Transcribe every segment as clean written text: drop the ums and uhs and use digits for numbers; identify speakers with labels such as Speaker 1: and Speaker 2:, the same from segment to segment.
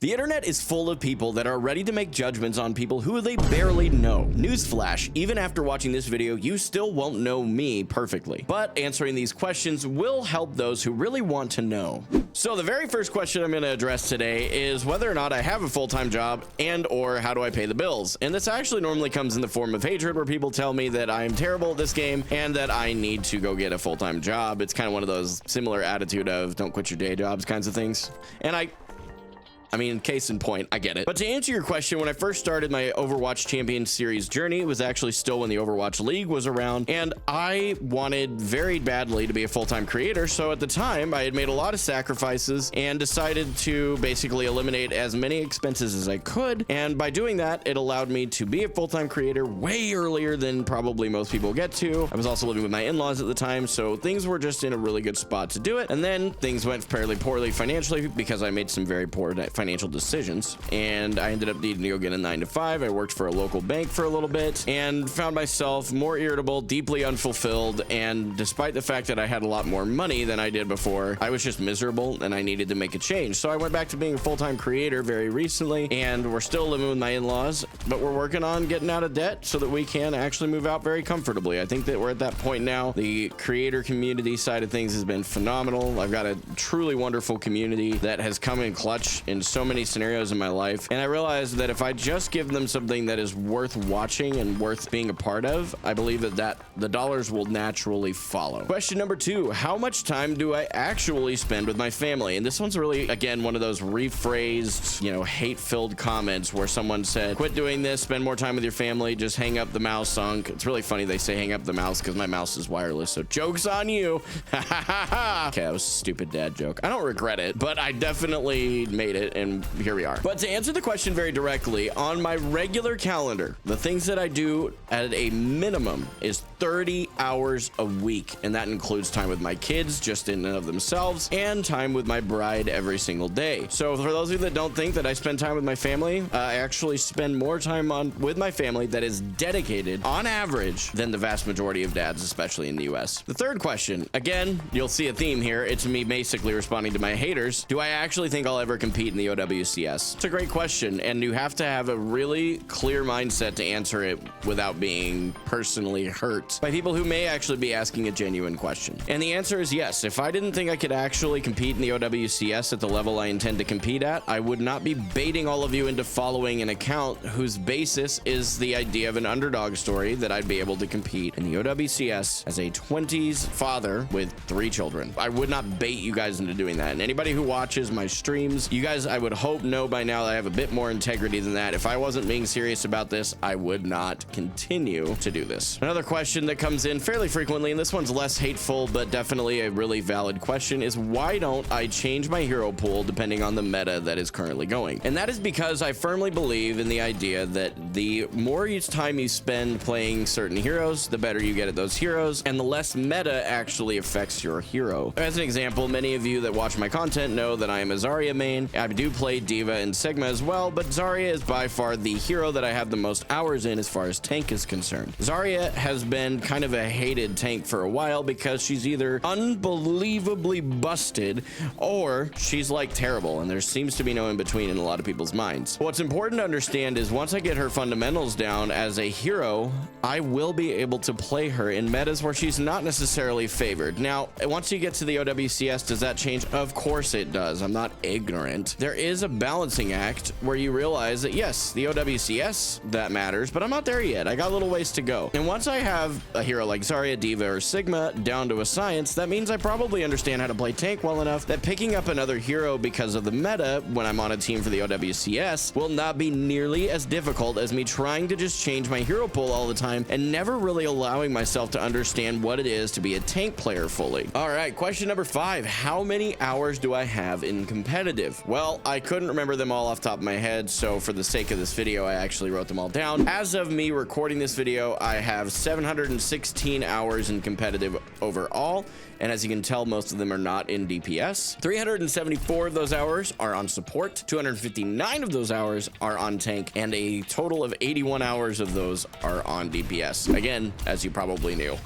Speaker 1: The internet is full of people that are ready to make judgments on people who they barely know. Newsflash, even after watching this video, you still won't know me perfectly. But answering these questions will help those who really want to know. So the very first question I'm going to address today is whether or not I have a full-time job and or how do I pay the bills. And this actually normally comes in the form of hatred, where people tell me that I'm terrible at this game and that I need to go get a full-time job. It's kind of one of those similar attitude of don't quit your day jobs kinds of things. And I mean, case in point, I get it. But to answer your question, when I first started my Overwatch Champion Series journey, it was actually still when the Overwatch League was around, and I wanted very badly to be a full-time creator. So at the time, I had made a lot of sacrifices and decided to basically eliminate as many expenses as I could. And by doing that, it allowed me to be a full-time creator way earlier than probably most people get to. I was also living with my in-laws at the time, so things were just in a really good spot to do it. And then things went fairly poorly financially because I made some very poor financial decisions, and I ended up needing to go get a 9-to-5. I worked for a local bank for a little bit and found myself more irritable, deeply unfulfilled, and despite the fact that I had a lot more money than I did before, I was just miserable and I needed to make a change. So I went back to being a full-time creator very recently, and we're still living with my in-laws, but we're working on getting out of debt so that we can actually move out very comfortably. I think that we're at that point now. The creator community side of things has been phenomenal. I've got a truly wonderful community that has come in clutch in so many scenarios in my life, and I realized that if I just give them something that is worth watching and worth being a part of, I believe that the dollars will naturally follow. Question number 2, how much time do I actually spend with my family? And this one's really, again, one of those rephrased, hate-filled comments where someone said, quit doing this, spend more time with your family, just hang up the mouse on. It's really funny they say hang up the mouse because my mouse is wireless, so joke's on you. Okay, that was a stupid dad joke. I don't regret it, but I definitely made it, and here we are. But to answer the question very directly, on my regular calendar, the things that I do at a minimum is 30 hours a week, and that includes time with my kids just in and of themselves and time with my bride every single day. So for those of you that don't think that I spend time with my family, I actually spend more time with my family that is dedicated on average than the vast majority of dads, especially in the US. The third question, again, you'll see a theme here. It's me basically responding to my haters. Do I actually think I'll ever compete in the OWCS? It's a great question, and you have to have a really clear mindset to answer it without being personally hurt by people who may actually be asking a genuine question. And the answer is yes. If I didn't think I could actually compete in the OWCS at the level I intend to compete at, I would not be baiting all of you into following an account whose basis is the idea of an underdog story that I'd be able to compete in the OWCS as a 20s father with 3 children. I would not bait you guys into doing that. And anybody who watches my streams, you guys, I would hope, know by now that I have a bit more integrity than that. If I wasn't being serious about this, I would not continue to do this. Another question that comes in fairly frequently, and this one's less hateful but definitely a really valid question, is why don't I change my hero pool depending on the meta that is currently going? And that is because I firmly believe in the idea that the more time you spend playing certain heroes, the better you get at those heroes, and the less meta actually affects your hero. As an example, many of you that watch my content know that I am a Zarya main. I do play Diva and Sigma as well, but Zarya is by far the hero that I have the most hours in as far as tank is concerned. Zarya has been kind of a hated tank for a while because she's either unbelievably busted or she's like terrible, and there seems to be no in between in a lot of people's minds. What's important to understand is once I get her fundamentals down as a hero, I will be able to play her in metas where she's not necessarily favored. Now, once you get to the OWCS, does that change? Of course it does. I'm not ignorant. There is a balancing act where you realize that yes, the OWCS, that matters, but I'm not there yet. I got a little ways to go. And once I have a hero like Zarya, Diva, or Sigma down to a science, that means I probably understand how to play tank well enough that picking up another hero because of the meta when I'm on a team for the OWCS will not be nearly as difficult as me trying to just change my hero pool all the time and never really allowing myself to understand what it is to be a tank player fully. All right, question number 5. How many hours do I have in competitive? Well, I couldn't remember them all off the top of my head, so for the sake of this video, I actually wrote them all down. As of me recording this video, I have 716 hours in competitive overall, and as you can tell, most of them are not in DPS. 374 of those hours are on support, 259 of those hours are on tank, and a total of 81 hours of those are on DPS. Again, as you probably knew.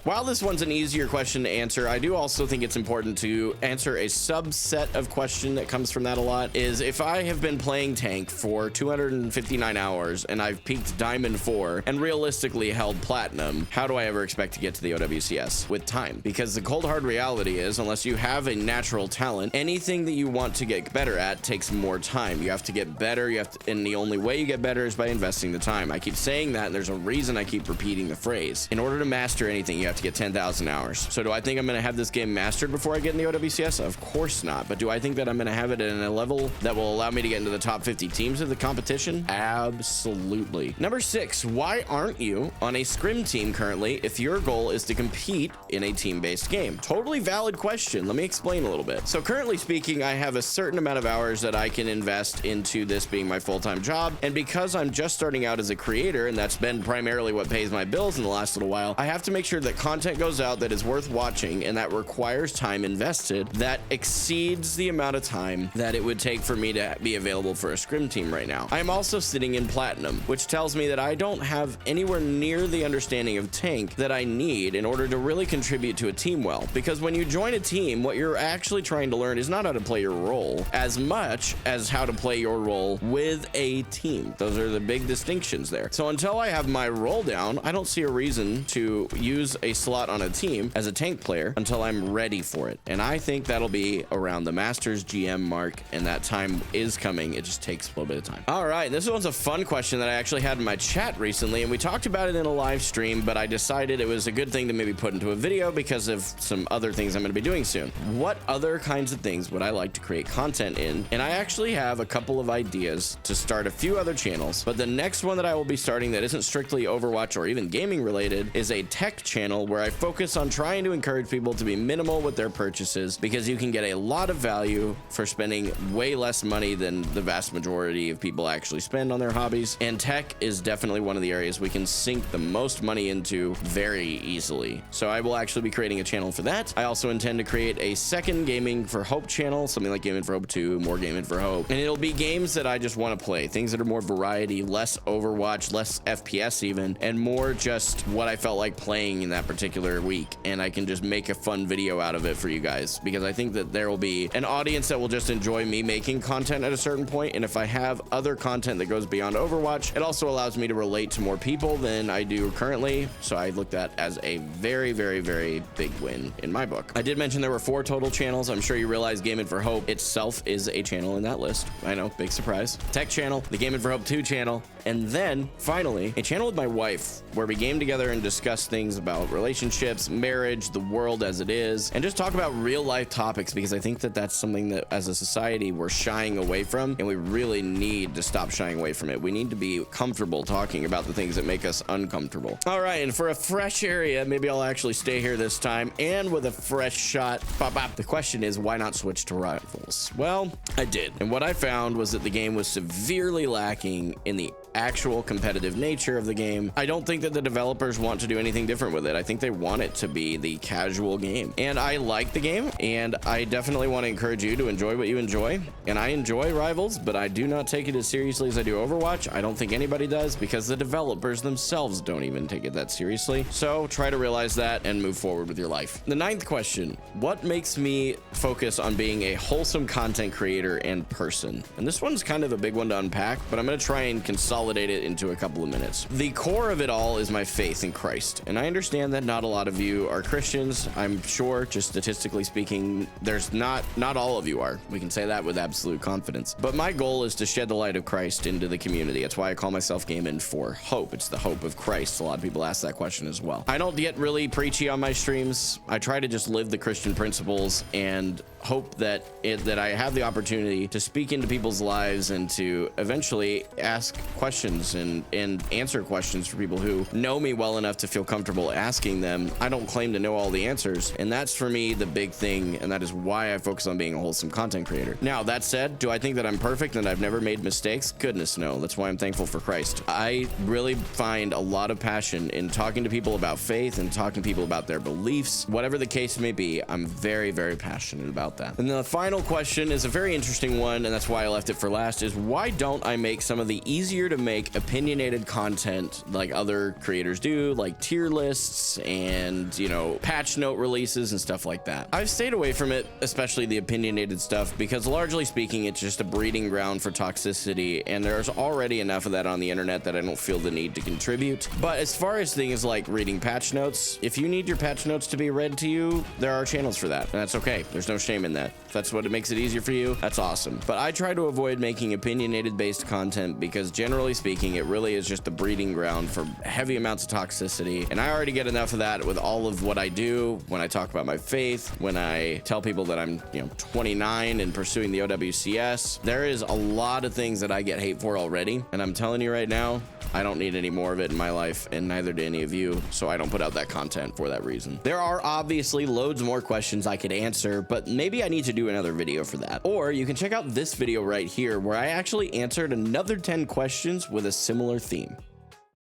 Speaker 1: While this one's an easier question to answer, I do also think it's important to answer a subset of question that comes from that a lot. Is if I have been playing tank for 259 hours and I've peaked Diamond 4 and realistically held Platinum, how do I ever expect to get to the OWCS? With time. Because the cold hard reality is, unless you have a natural talent, anything that you want to get better at takes more time. You have to get better, and the only way you get better is by investing the time. I keep saying that, and there's a reason I keep repeating the phrase. In order to master anything, you have to get 10,000 hours. So do I think I'm going to have this game mastered before I get in the OWCS? Of course not. But do I think that I'm going to have it at a level that will allow me to get into the top 50 teams of the competition? Absolutely. Number 6, why aren't you on a scrim team currently if your goal is to compete in a team-based game? Totally valid question. Let me explain a little bit. So currently speaking, I have a certain amount of hours that I can invest into this being my full-time job. And because I'm just starting out as a creator, and that's been primarily what pays my bills in the last little while, I have to make sure that content goes out that is worth watching and that requires time invested that exceeds the amount of time that it would take for me to be available for a scrim team right now. I'm also sitting in Platinum, which tells me that I don't have anywhere near the understanding of tank that I need in order to really contribute to a team well. Because when you join a team, what you're actually trying to learn is not how to play your role as much as how to play your role with a team. Those are the big distinctions there. So until I have my role down, I don't see a reason to use a slot on a team as a tank player until I'm ready for it. And I think that'll be around the Masters GM mark, and that time is coming. It just takes a little bit of time. All right, this one's a fun question that I actually had in my chat recently, and we talked about it in a live stream, but I decided it was a good thing to maybe put into a video because of some other things I'm going to be doing soon. What other kinds of things would I like to create content in? And I actually have a couple of ideas to start a few other channels, but the next one that I will be starting that isn't strictly Overwatch or even gaming related is a tech channel where I focus on trying to encourage people to be minimal with their purchases, because you can get a lot of value for spending way less money than the vast majority of people actually spend on their hobbies. And tech is definitely one of the areas we can sink the most money into very easily. So I will actually be creating a channel for that. I also intend to create a second Gaming for Hope channel, something like Gaming for Hope 2, more Gaming for Hope. And it'll be games that I just want to play, things that are more variety, less Overwatch, less FPS even, and more just what I felt like playing in that particular week. And I can just make a fun video out of it for you guys, because I think that there will be an audience that will just enjoy me making content at a certain point. And if I have other content that goes beyond Overwatch, it also allows me to relate to more people than I do currently. So I looked at as a very, very, very big win in my book. I did mention there were 4 total channels. I'm sure you realize Gaming for Hope itself is a channel in that list. I know, big surprise. Tech channel, the Gaming for Hope 2 channel, and then finally a channel with my wife where we game together and discuss things about relationships, marriage, the world as it is, and just talk about real life topics, because I think that that's something that as a society we're shying away from, and we really need to stop shying away from it. We need to be comfortable talking about the things that make us uncomfortable. All right, and for a fresh area, maybe I'll actually stay here this time and with a fresh shot. Bop, bop. The question is, why not switch to Rivals? Well, I did, and what I found was that the game was severely lacking in the actual competitive nature of the game. I don't think that the developers want to do anything different with it. I think they want it to be the casual game, and I like the game, and I definitely want to encourage you to enjoy what you enjoy. And I enjoy Rivals, but I do not take it as seriously as I do Overwatch. I don't think anybody does, because the developers themselves don't even take it that seriously. So try to realize that and move forward with your life. The 9th question, what makes me focus on being a wholesome content creator and person? And this one's kind of a big one to unpack, but I'm going to try and consolidate it into a couple of minutes. The core of it all is my faith in Christ, and I understand that not a lot of you are Christians. I'm sure, just statistically speaking, there's not all of you are. We can say that with absolute confidence. But my goal is to shed the light of Christ into the community. That's why I call myself Gaming for Hope. It's the hope of Christ. A lot of people ask that question as well. I don't get really preachy on my streams. I try to just live the Christian principles and hope that I have the opportunity to speak into people's lives and to eventually ask questions and answer questions for people who know me well enough to feel comfortable asking them. I don't claim to know all the answers, and that's for me the big thing, and that is why I focus on being a wholesome content creator. Now, that said, do I think that I'm perfect and I've never made mistakes? Goodness no. That's why I'm thankful for Christ. I really find a lot of passion in talking to people about faith and talking to people about their beliefs. Whatever the case may be, I'm very, very passionate about about that. And the final question is a very interesting one, and that's why I left it for last, is why don't I make some of the easier to make opinionated content like other creators do, like tier lists and, you know, patch note releases and stuff like that. I've stayed away from it, especially the opinionated stuff, because largely speaking, it's just a breeding ground for toxicity, and there's already enough of that on the internet that I don't feel the need to contribute. But as far as things like reading patch notes, if you need your patch notes to be read to you, there are channels for that, and that's okay. There's no shame in that. If that's what it makes it easier for you, that's awesome. But I try to avoid making opinionated based content because generally speaking, it really is just the breeding ground for heavy amounts of toxicity. And I already get enough of that with all of what I do when I talk about my faith, when I tell people that I'm, 29 and pursuing the OWCS. There is a lot of things that I get hate for already. And I'm telling you right now, I don't need any more of it in my life, and neither do any of you, so I don't put out that content for that reason. There are obviously loads more questions I could answer, but maybe I need to do another video for that. Or you can check out this video right here where I actually answered another 10 questions with a similar theme.